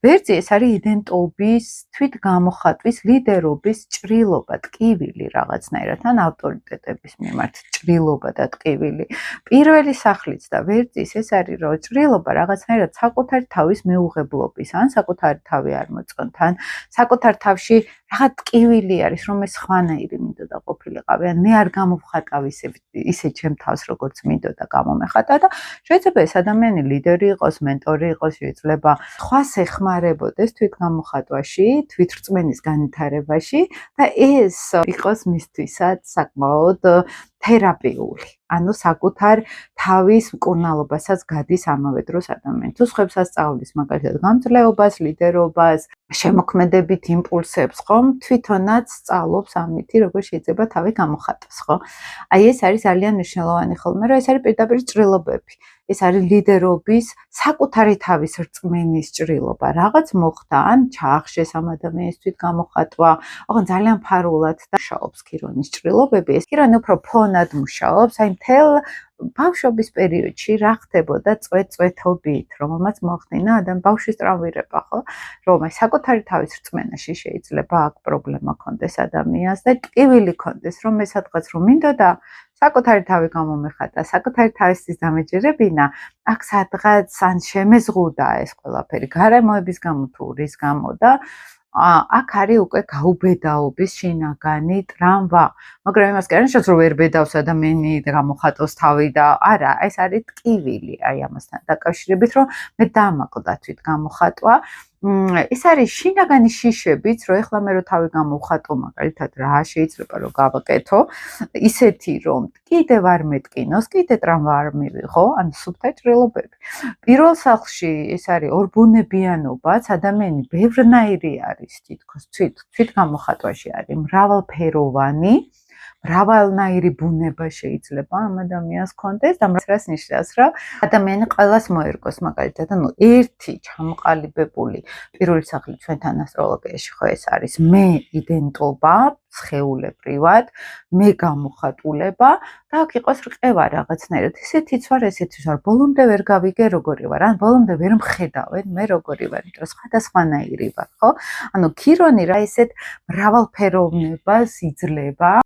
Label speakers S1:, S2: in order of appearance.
S1: ვერძი ეს არის იდენტობის, თვითგამოხატვის, ლიდერობის ჭრილობა, ტკივილი რაღაცნაირად, ან ავტორიტეტების მიმართ ჭრილობა და ტკივილი. პირველი სახლიც და ვერძის ეს არის, რომ ჭრილობა რაღაცნაირად საკუთარი თავის მეუღებლობის, ან საკუთარი თავი არ მოწონთ, ან საკუთარ თავში რაღაც ტკივილი არის, რომ ეს ხვანაირი მინდოდა ყოფილიყავი, ან მე არ გამოვხატავ ისე ჩემ თავს, როგორც მინდოდა გამომეხატა და შეიძლება ეს ადამიანი ლიდერი იყოს, მენტორი იყოს, შეიძლება სხვას ეხმარებოდეს თვითგამოხატვაში, თვითრწმენის განვითარებაში და ეს იყოს მისთვისაც საკმაოდ თერაპიული. ანუ საკუთარ თავის მკურნალობასაც გადის ამავე დროს ადამიანი. თუ სხვებს ასწავლის მაგალითად გამძლეობას, ლიდერობას, შემოქმედებით იმპულსებს, ხომ? თვითონაც სწავლობს ამითი, როგორ შეიძლება თავი გამოხატოს, ხო? აი ეს არის ძალიან მნიშვნელოვანი ხოლმე, რომ ეს არის პირდაპირ ჭრილობები. ეს არის ლიდერობის, საკუთარი თავის რწმენის ჭრილობა. რაღაც მოხდა, ან ჩაახშეს ამ ადამიანის თვითგამოხატვა, ოღონდ ძალიან ფარულად და მუშაობს ქირონის ჭრილობები. ეს ქირონი უფრო ფონად მუშაობს, აი მთელ ბავშვობის პერიოდში რა ხდებოდა წვეთ-წვეთობით, რომელმაც მოახდინა ბავშვის ტრავმირება, ხო? რომ აი საკუთარი თავის რწმენაში შეიძლება აქ პრობლემა ქონდეს ადამიანს და ტკივილი ქონდეს, რომ მე სადღაც რომ მინდოდა საკუთარი თავი გამომეხატა, საკუთარი თავისთვის დამეჯერებინა, აქ სადღაც ან შემეზღუდა ეს ყველაფერი გარემოების გამო თუ რის გამო და აქ არის უკვე გაუბედაობის შინაგანი ტრამვა. მაგრამ იმას კი არ ნიშნავს, რომ ვერ ბედავს ადამიანი და გამოხატოს თავი და არა, ეს არის ტკივილი აი ამასთან დაკავშირებით, რომ მე დამაკლდა თვითგამოხატვა. ეს არის შინაგანი შიშებიც, რომ ეხლა მე რო თავი გამოვხატო, მაგალითად რა შეიძლება რომ გავაკეთო, ისეთი რომ კიდევ არ მეტკინოს, კიდე ტრამვა არ მივიღო, ანუ სუფთა ჭრილობები. პირველ სახლში ეს არის ორბუნებიანობაც, ადამიანი ბევრნაირი არის თითქოს თვითგამოხატვაში არის მრავალფეროვანი. მრავალნაირი ბუნება შეიძლება ამ ადამიანს ქონდეს და რას ნიშნავს, რომ ადამიანი ყველას მოერგოს, მაგალითად, ანუ ერთი ჩამოყალიბებული პირველი სახლი ჩვენთან ასტროლოგიაში ხო ეს არის მე იდენტობა, სხეულებრივად, მე გამოხატულება და აქ იყოს რყევა რაღაცნაირად. ესეთიც ვარ, ესეთიც ვარ, ბოლომდე ვერ გავიგე როგორი ვარ, ან ბოლომდე ვერ მხედავენ მე როგორი ვარ, იმიტომ რომ სხვადასხვანაირი ვარ, ხო? ანუ ქირონი რა ესეთ მრავალფეროვნებას იძლევა.